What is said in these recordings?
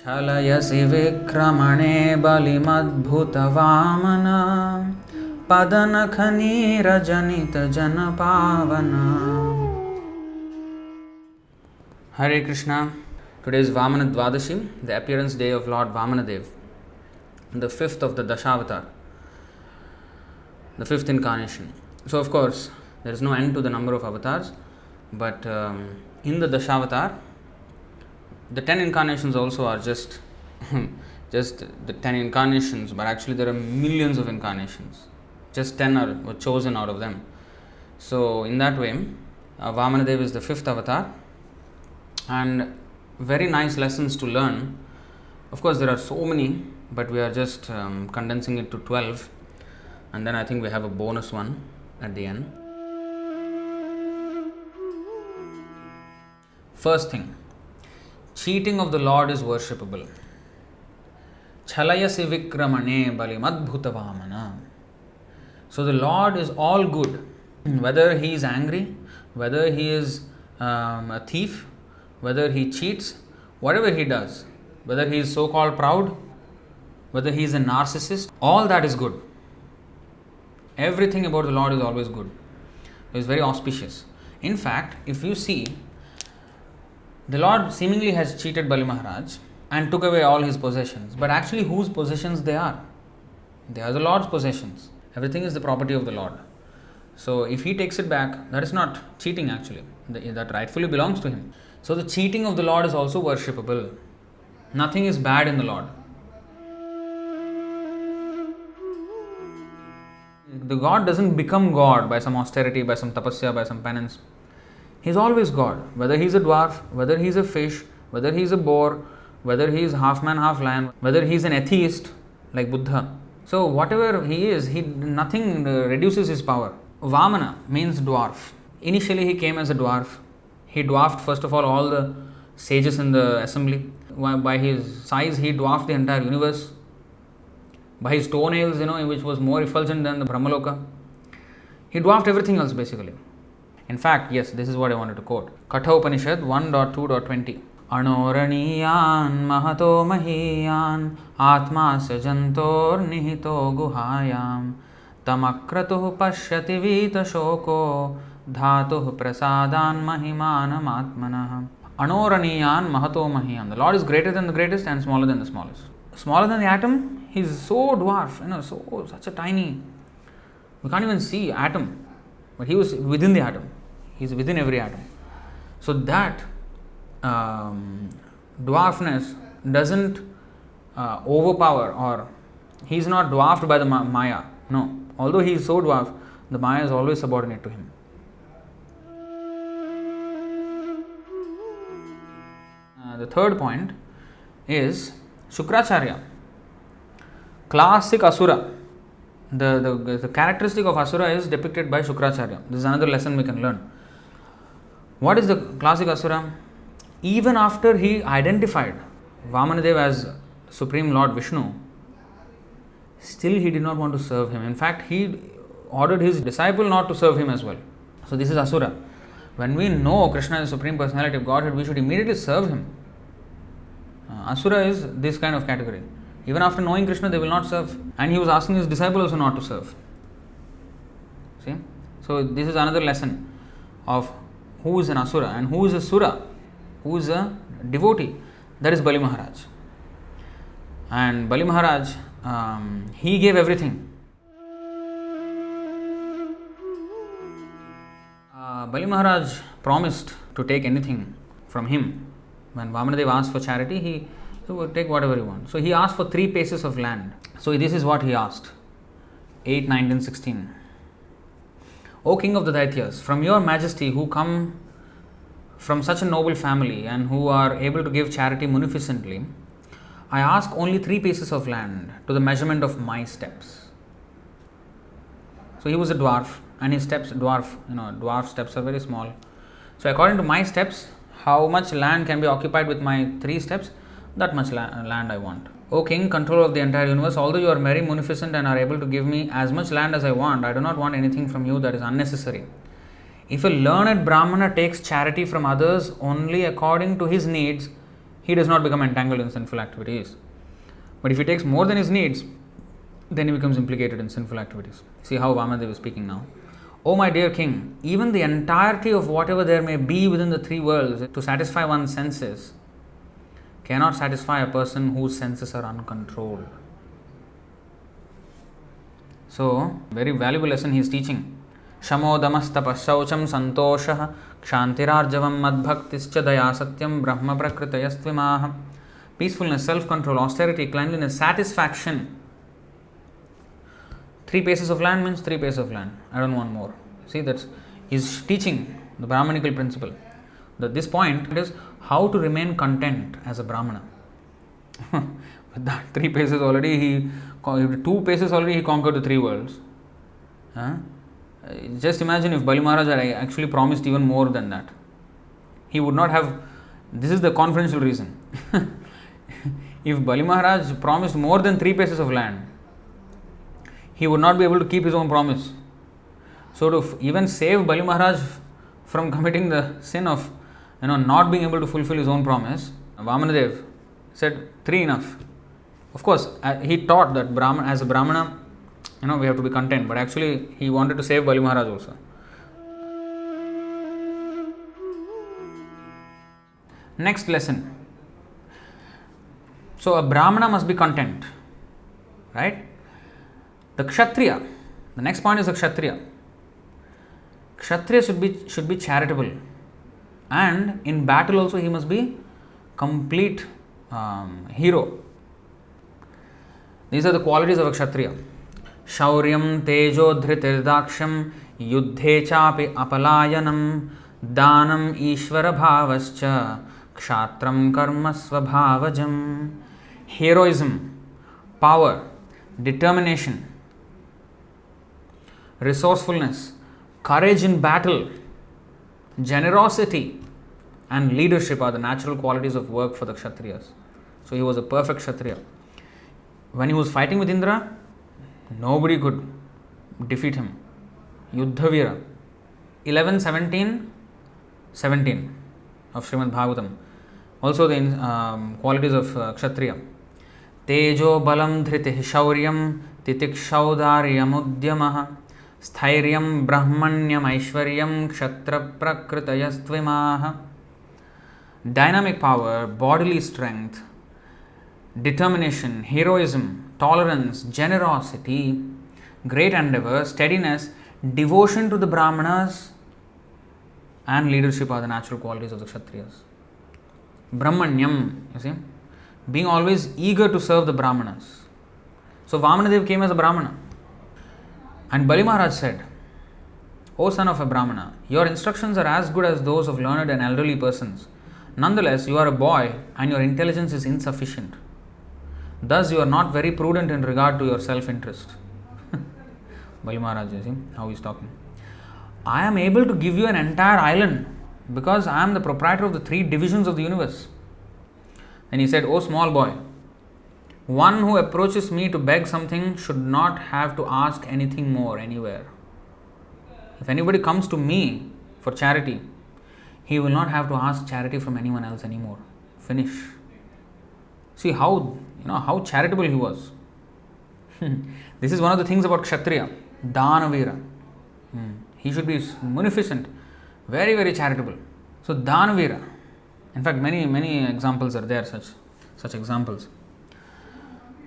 छलयसि विक्रमणे बलिमद्भुतवामन पदनखनीरजनितजनपावन. Hare Krishna. Today is Vamana Dvadashi, the appearance day of Lord Vamanadev, the fifth of the Dashavatar, the fifth incarnation. So, of course, there is no end to the number of avatars, but in the Dashavatar, the 10 incarnations also are just the 10 incarnations, but actually there are millions of incarnations. Just 10 were chosen out of them. So, in that way, Vamanadev is the fifth avatar, and very nice lessons to learn. Of course, there are so many, but we are just condensing it to 12, and then I think we have a bonus one at the end. First thing, cheating of the Lord is worshipable. Chalayasi vikramane balimadbhutavamana. So the Lord is all good, whether he is angry, whether he is a thief, whether he cheats, whatever he does, whether he is so-called proud, whether he is a narcissist, all that is good. Everything about the Lord is always good. It is very auspicious. In fact, if you see, the Lord seemingly has cheated Bali Maharaj and took away all his possessions. But actually, whose possessions they are? They are the Lord's possessions. Everything is the property of the Lord. So, if he takes it back, that is not cheating actually. That rightfully belongs to him. So, the cheating of the Lord is also worshipable. Nothing is bad in the Lord. The God doesn't become God by some austerity, by some tapasya, by some penance. He is always God, whether he is a dwarf, whether he is a fish, whether he is a boar, whether he is half man, half lion, whether he is an atheist like Buddha. So whatever he is, nothing reduces his power. Vamana means dwarf. Initially he came as a dwarf. He dwarfed first of all the sages in the assembly. By his size he dwarfed the entire universe. By his toenails, which was more effulgent than the Brahmaloka. He dwarfed everything else basically. In fact, yes, this is what I wanted to quote. Katha Upanishad 1.2.20. Anoraniyan mahato mahiyan atma sajantor nihito guhayam tamakratuh pashyati vita shoko dhatuh prasadan mahimanam atmanah. Anoraniyan mahato mahiyan. The Lord is greater than the greatest and smaller than the smallest. Smaller than the atom, he is so dwarf, such a tiny. We can't even see atom. But he was within the atom. He is within every atom. So that dwarfness doesn't overpower, or he is not dwarfed by the Maya. No. Although he is so dwarf, the Maya is always subordinate to him. The third point is Shukracharya. Classic Asura. The characteristic of Asura is depicted by Shukracharya. This is another lesson we can learn. What is the classic Asura? Even after he identified Vamanadev as Supreme Lord Vishnu, still he did not want to serve him. In fact, he ordered his disciple not to serve him as well. So this is Asura. When we know Krishna is the Supreme Personality of Godhead, we should immediately serve him. Asura is this kind of category. Even after knowing Krishna, they will not serve. And he was asking his disciple also not to serve. See? So, this is another lesson of who is an Asura and who is a Sura, who is a devotee. That is Bali Maharaj. And Bali Maharaj, he gave everything. Bali Maharaj promised to take anything from him. When Vamanadev asked for charity, he would take whatever he wants. So he asked for 3 paces of land. So this is what he asked. 8, 19, 16. O King of the Daityas, from your majesty who come from such a noble family and who are able to give charity munificently, I ask only 3 paces of land to the measurement of my steps. So he was a dwarf and his steps, dwarf steps are very small. So according to my steps, how much land can be occupied with my 3 steps? That much land I want. O King, controller of the entire universe, although you are very munificent and are able to give me as much land as I want, I do not want anything from you that is unnecessary. If a learned Brahmana takes charity from others only according to his needs, he does not become entangled in sinful activities. But if he takes more than his needs, then he becomes implicated in sinful activities. See how Vamanadeva is speaking now. O my dear king, even the entirety of whatever there may be within the three worlds to satisfy one's senses cannot satisfy a person whose senses are uncontrolled. So, very valuable lesson he is teaching. Shamodamastapashaucham santoshah kshantirarjavam madbhaktischa daya satyam brahma prakritayastvimaha. Peacefulness, self-control, austerity, cleanliness, satisfaction. 3 paces of land means 3 paces of land. I don't want more. See, that's he's teaching the Brahmanical principle. This point is how to remain content as a Brahmana. With that 3 paces already, 2 paces already he conquered the 3 worlds. Just imagine if Bali Maharaj had actually promised even more than that. He would not have. This is the confidential reason. If Bali Maharaj promised more than 3 paces of land, he would not be able to keep his own promise. So to even save Bali Maharaj from committing the sin of not being able to fulfill his own promise, Vamanadeva said 3 enough. Of course, he taught that as a Brahmana, we have to be content, but actually he wanted to save Bali Maharaj also. Next lesson. So a Brahmana must be content, right? The Kshatriya, the next point is the Kshatriya. Kshatriya should be charitable, and in battle also he must be complete hero. These are the qualities of a Kshatriya. Shauryam tejo dhritirdaaksham yuddhe chapi apalayanam danam ishvara bhavascha kshatram karma svabhavajam. Heroism, power, determination, resourcefulness, courage in battle, generosity and leadership are the natural qualities of work for the Kshatriyas. So he was a perfect Kshatriya. When he was fighting with Indra, nobody could defeat him. Yuddhavira. 11, 17, 17 of Srimad Bhagavatam. Also the qualities of Kshatriya. Tejo balam dhriti shauryam titikshaudaryam udyamah stairyam brahmanyam aishwaryam kshatra prakritayastvimaha. Dynamic power, bodily strength, determination, heroism, tolerance, generosity, great endeavor, steadiness, devotion to the Brahmanas and leadership are the natural qualities of the Kshatriyas. Brahmanyam, you see, being always eager to serve the Brahmanas. So Vamanadeva came as a Brahmana. And Bali Maharaj said, O son of a Brahmana, your instructions are as good as those of learned and elderly persons. Nonetheless, you are a boy and your intelligence is insufficient. Thus, you are not very prudent in regard to your self-interest. Bali Maharaj, you see how he is talking. I am able to give you an entire island because I am the proprietor of the 3 divisions of the universe. And he said, O small boy, one who approaches me to beg something should not have to ask anything more anywhere. If anybody comes to me for charity, he will not have to ask charity from anyone else anymore. Finish. See how charitable he was. This is one of the things about Kshatriya, Danavira. He should be munificent, very, very charitable. So Danavira. In fact, many examples are there, such examples.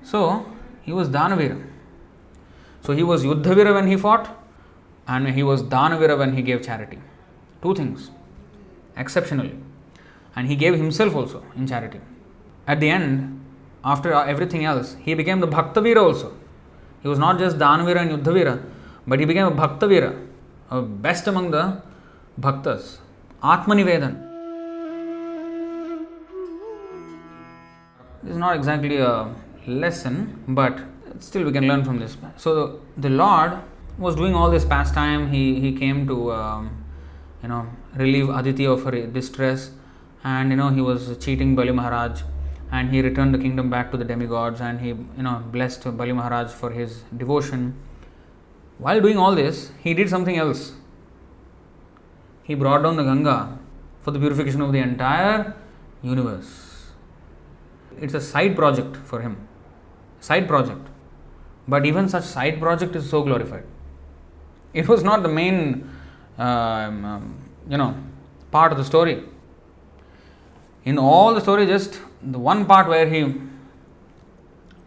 So he was Danavira. So he was Yuddhavira when he fought, and he was Danavira when he gave charity. 2 things, exceptionally. And he gave himself also in charity. At the end, after everything else, he became the Bhaktavira also. He was not just Danavira and Yuddhavira, but he became a Bhaktavira, a best among the Bhaktas. Atmanivedan. This is not exactly a lesson, but still we can learn from this. So the Lord was doing all this pastime. He came to relieve Aditi of her distress, and he was cheating Bali Maharaj, and he returned the kingdom back to the demigods, and he blessed Bali Maharaj for his devotion. While doing all this, he did something else. He brought down the Ganga for the purification of the entire universe. It's a side project for him. Side project. But even such side project is so glorified. It was not the main, part of the story. In all the story, just the one part where he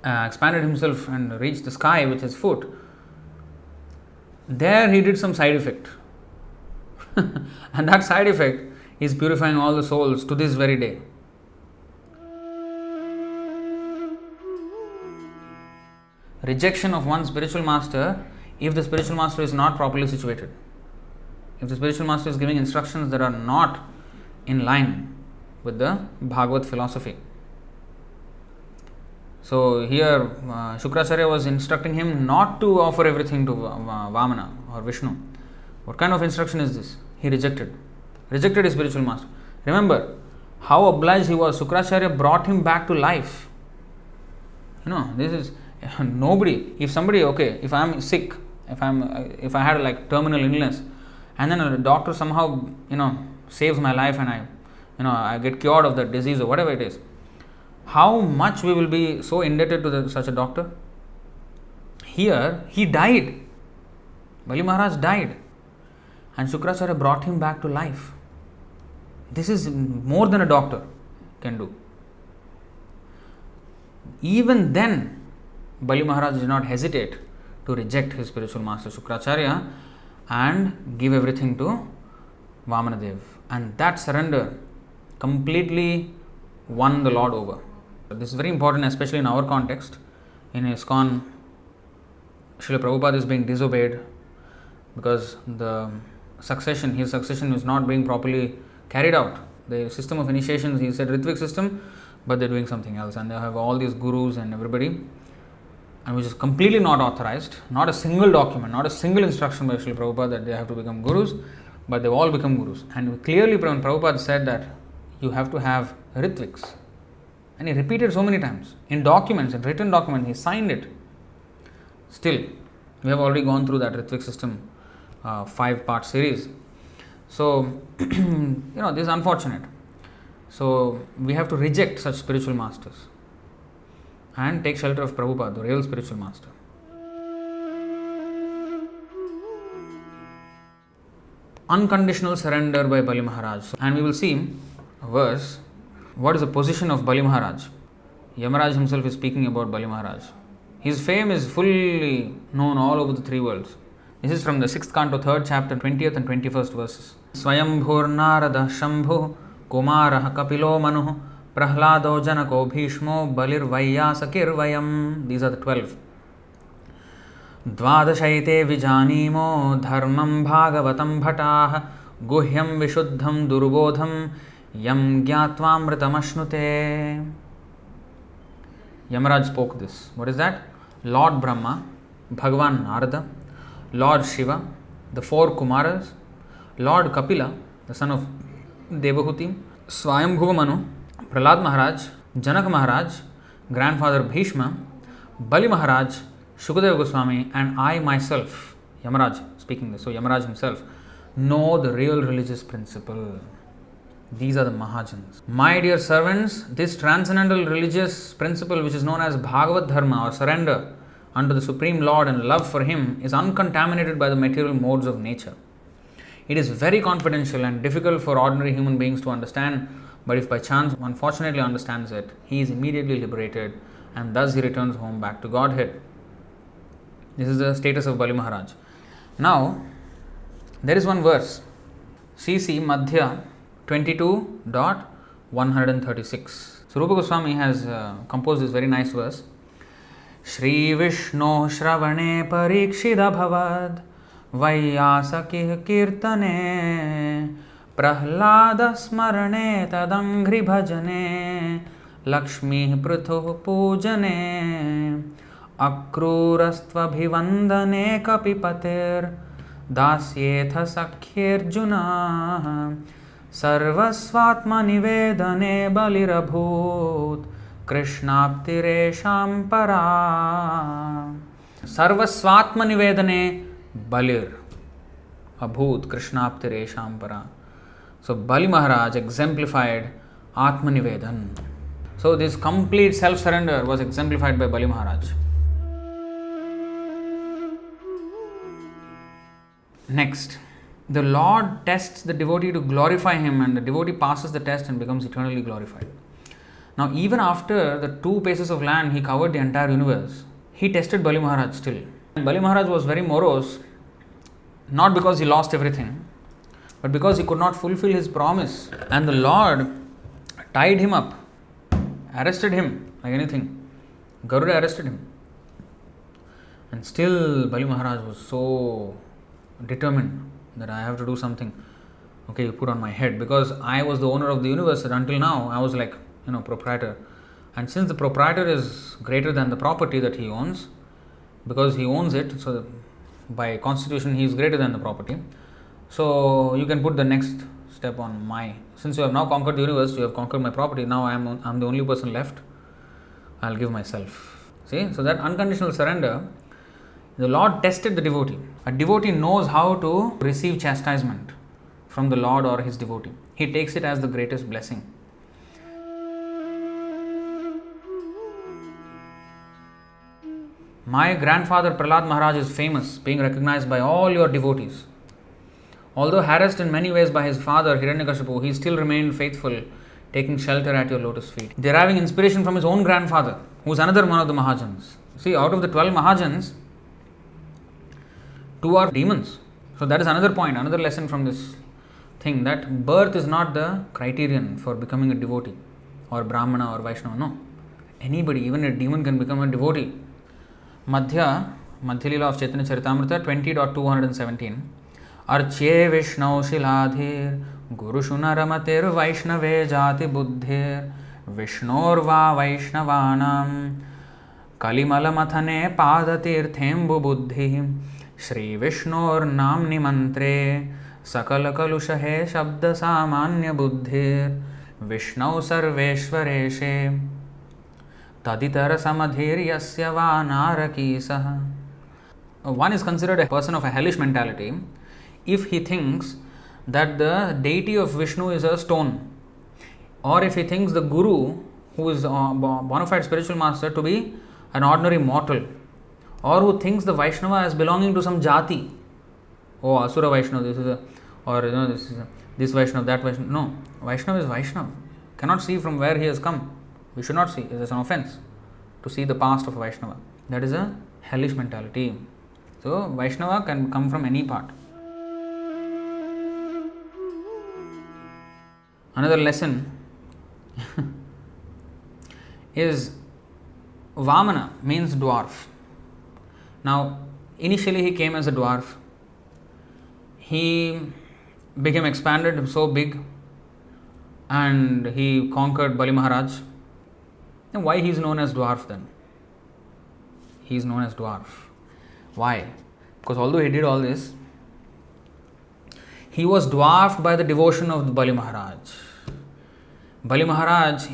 expanded himself and reached the sky with his foot, there he did some side effect. And that side effect is purifying all the souls to this very day. Rejection of one spiritual master if the spiritual master is not properly situated. If the spiritual master is giving instructions that are not in line with the Bhagavad philosophy. So here Shukracharya was instructing him not to offer everything to Vamana or Vishnu. What kind of instruction is this? He rejected his spiritual master. Remember how obliged he was. Shukracharya brought him back to life. This is nobody. If somebody, if I am sick, if I had like terminal illness, and then a doctor somehow saves my life and I get cured of that disease or whatever it is, how much we will be so indebted to such a doctor. Here he died. Bali Maharaj died, and Shukracharya brought him back to life. This is more than a doctor can do. Even then, Bali Maharaj did not hesitate to reject his spiritual master Shukracharya and give everything to Vamanadev. And that surrender completely won the Lord over. This is very important, especially in our context. In ISKCON, Srila Prabhupada is being disobeyed because his succession is not being properly carried out. The system of initiations, he said Ritvik system, but they're doing something else, and they have all these gurus and everybody, and which is completely not authorized. Not a single document, not a single instruction by Srila Prabhupada that they have to become gurus, but they've all become gurus. And clearly when Prabhupada said that you have to have Ritviks, and he repeated so many times in documents, in written documents, he signed it. Still, we have already gone through that Ritvik system 5-part series. So, this is unfortunate. So, we have to reject such spiritual masters and take shelter of Prabhupada, the real spiritual master. Unconditional surrender by Bali Maharaj. And we will see a verse. What is the position of Bali Maharaj? Yamaraj himself is speaking about Bali Maharaj. His fame is fully known all over the 3 worlds. This is from the 6th canto, 3rd chapter, 20th and 21st verses. Swayambhur Narada Shambhu Kumarah Kapilo Manu Prahlado Janako Bhishmo Balir Vaiyasakir Vayam. These are the 12. Dvadashaite Vijanimo Dharmam Bhagavatam Bhatah Guhyam Vishuddham Durbodham Yam Gyatvam Yamaraj spoke this. What is that? Lord Brahma, Bhagavan Narada, Lord Shiva, the 4 Kumaras, Lord Kapila, the son of Devahuti, Swayambhuva Manu, Prahlad Maharaj, Janak Maharaj, grandfather Bhishma, Bali Maharaj, Shukadeva Goswami, and I myself, Yamaraj speaking this. So Yamaraj himself know the real religious principle. These are the Mahajans. My dear servants, this transcendental religious principle which is known as Bhagavad Dharma or surrender unto the Supreme Lord and love for Him is uncontaminated by the material modes of nature. It is very confidential and difficult for ordinary human beings to understand, but if by chance one fortunately understands it, he is immediately liberated and thus he returns home back to Godhead. This is the status of Bali Maharaj. Now, there is one verse, CC Madhya 22.136. So Rupa Goswami has composed this very nice verse. Shri Vishnu Shravane Parikshida Bhavad Vaiyasaki Kirtane Prahlada Smarane Tadangri Bhajane Lakshmi Prithu Pujane Akrurastva Bhivandane Kapipatir Dasyetha Sakhyarjuna Sarvasvatma Nivedane Balirabhut Krishnaptiresham Para. Sarvasvatma Nivedane Balir Abhut Krishnaptiresham Para. So Bali Maharaj exemplified Atma Nivedan. So this complete self-surrender was exemplified by Bali Maharaj. Next, the Lord tests the devotee to glorify him, and the devotee passes the test and becomes eternally glorified. Now, even after the 2 paces of land, he covered the entire universe. He tested Bali Maharaj still. And Bali Maharaj was very morose, not because he lost everything, but because he could not fulfill his promise. And the Lord tied him up, arrested him like anything. Garuda arrested him. And still Bali Maharaj was so determined that I have to do something. Okay, you put on my head, because I was the owner of the universe, and until now I was like, proprietor. And since the proprietor is greater than the property that he owns, because he owns it, so by constitution he is greater than the property. So you can put the next step on my. Since you have now conquered the universe, you have conquered my property. Now I'm the only person left. I'll give myself. See, so that unconditional surrender. The Lord tested the devotee. A devotee knows how to receive chastisement from the Lord or his devotee. He takes it as the greatest blessing. My grandfather Prahlad Maharaj is famous, being recognized by all your devotees. Although harassed in many ways by his father Hiranyakashipu, he still remained faithful, taking shelter at your lotus feet. Deriving inspiration from his own grandfather, who is another one of the Mahajans. See, out of the 12 Mahajans, 2 are demons. So that is another point, another lesson from this thing, that birth is not the criterion for becoming a devotee or Brahmana or Vaishnava. No. Anybody, even a demon, can become a devotee. Madhya Lila of Chaitanya Charitamrita 20.217. Arche Vishnau Shiladhir Gurushu Naramatir Vaishnave Jati Buddhir Vishnor Va Vaishnavanam Kalimala Mathane Padatirthembu Buddhi Shri Vishnor Namni Mantre Sakala Kalushahe Shabda Samanya Buddhir Vishnau Sarveshwareshe Taditara Samadhir Yasya Va Narakisah. One is considered a person of a hellish mentality if he thinks that the deity of Vishnu is a stone, or if he thinks the Guru, who is a bona fide spiritual master, to be an ordinary mortal, or who thinks the Vaishnava as belonging to some jati. Oh, Asura Vaishnava, this is a, or this is a, this Vaishnava, that Vaishnava. No, Vaishnava is Vaishnava. Cannot see from where he has come. We should not see. It is an offense to see the past of a Vaishnava. That is a hellish mentality. So Vaishnava can come from any part. Another lesson is Vamana means dwarf. Now, initially he came as a dwarf. He became expanded, so big, and he conquered Bali Maharaj. And why he is known as dwarf then? He is known as dwarf. Why? Because although he did all this, he was dwarfed by the devotion of Bali Maharaj. Bali Maharaj,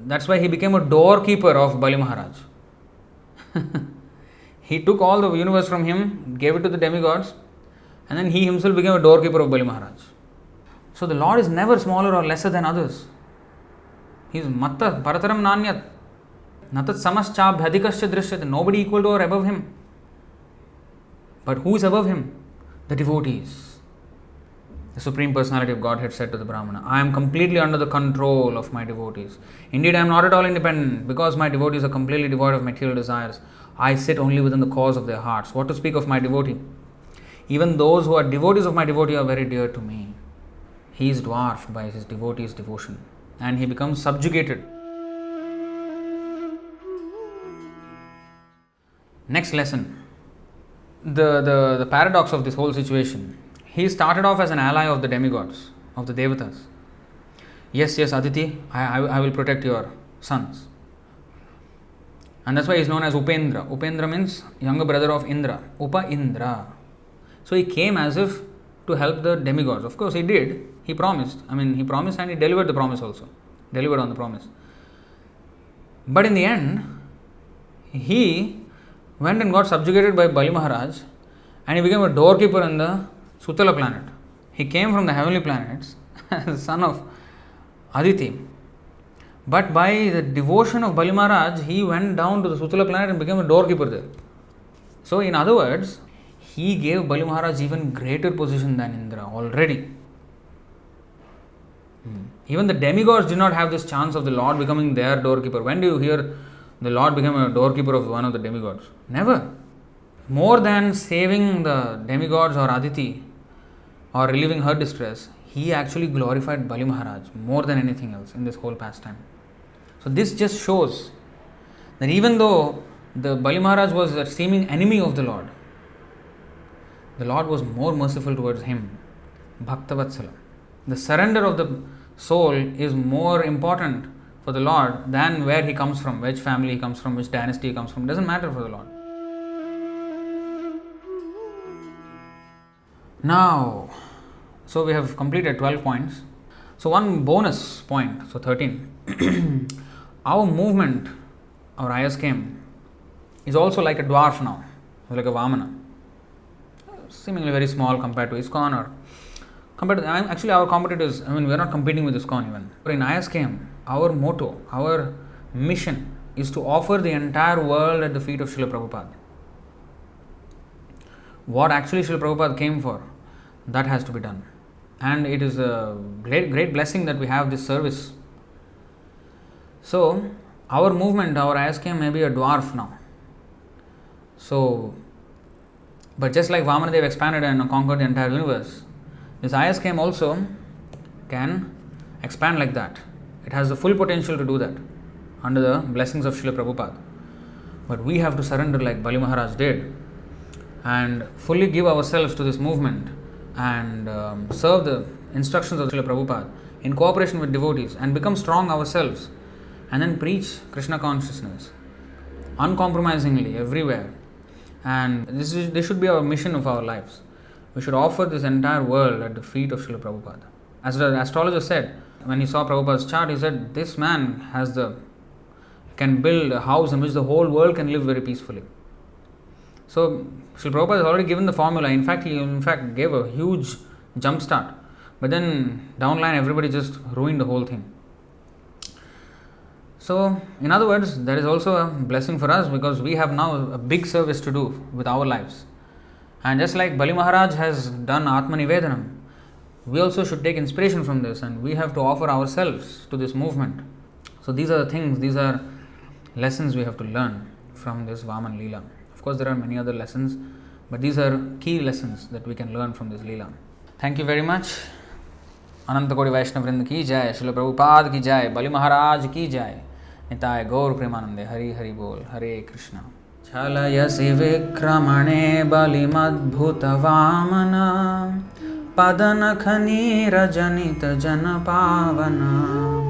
that's why he became a doorkeeper of Bali Maharaj. He took all the universe from him, gave it to the demigods, and then he himself became a doorkeeper of Bali Maharaj. So the Lord is never smaller or lesser than others. He is matta parataram nanyat. Natat samascha bhadikascha drishyate. Nobody equal to or above him. But who is above him? The devotees. The Supreme Personality of Godhead said to the Brahmana, I am completely under the control of my devotees. Indeed, I am not at all independent. Because my devotees are completely devoid of material desires, I sit only within the cause of their hearts. What to speak of my devotee? Even those who are devotees of my devotee are very dear to me. He is dwarfed by his devotee's devotion, and he becomes subjugated. Next lesson. The paradox of this whole situation. He started off as an ally of the demigods, of the devatas. Yes, Aditi, I will protect your sons. And that's why he is known as Upendra. Upendra means younger brother of Indra. Upa Indra. So he came as if to help the demigods. Of course he did. He promised. He promised and he delivered the promise also. Delivered on the promise. But in the end, he went and got subjugated by Bali Maharaj, and he became a doorkeeper in the Sutala planet. He came from the heavenly planets as son of Aditi. But by the devotion of Bali Maharaj, he went down to the Sutala planet and became a doorkeeper there. So, in other words, he gave Bali Maharaj even greater position than Indra already. Even the demigods did not have this chance of the Lord becoming their doorkeeper. When do you hear the Lord became a doorkeeper of one of the demigods? Never. More than saving the demigods or Aditi or relieving her distress, he actually glorified Bali Maharaj more than anything else in this whole pastime. So this just shows that even though the Bali Maharaj was a seeming enemy of the Lord was more merciful towards him. Bhaktavatsala. The surrender of the soul is more important for the Lord than where he comes from, which family he comes from, which dynasty he comes from. It doesn't matter for the Lord. Now, so we have completed 12 points. So one bonus point, so 13. Our movement, our ISKM, is also like a dwarf now, like a Vamana. Seemingly very small compared to ISKCON or compared to, actually our competitors, we are not competing with ISKCON even. But in ISKM, our motto, our mission is to offer the entire world at the feet of Srila Prabhupada. What actually Srila Prabhupada came for, that has to be done. And it is a great blessing that we have this service. So, our movement, our ISKM may be a dwarf now. So, but just like Vamanadev expanded and conquered the entire universe, this ISKM also can expand like that. It has the full potential to do that under the blessings of Srila Prabhupada. But we have to surrender like Bali Maharaj did and fully give ourselves to this movement and serve the instructions of Srila Prabhupada in cooperation with devotees and become strong ourselves and then preach Krishna consciousness uncompromisingly everywhere. And this should be our mission of our lives. We should offer this entire world at the feet of Srila Prabhupada. As the astrologer said, when he saw Prabhupada's chart, he said, this man can build a house in which the whole world can live very peacefully. So, Srila Prabhupada has already given the formula. In fact, he gave a huge jump start. But then, down the line, everybody just ruined the whole thing. So, in other words, there is also a blessing for us because we have now a big service to do with our lives. And just like Bali Maharaj has done Atma Nivedanam, we also should take inspiration from this and we have to offer ourselves to this movement. So, these are the things, these are lessons we have to learn from this Vaman Leela. Of course, there are many other lessons, but these are key lessons that we can learn from this Leela. Thank you very much. Ananta Kodi Vaishnav Vrinda ki jai, Srila Prabhupada ki jai, Bali Maharaj ki jai. Nitai Gaur Premanande, Hari Hari Bol, Hare Krishna. Chalayasi Vikramane Balimadbhuta Vamana Padanakhani Rajanita Janapavana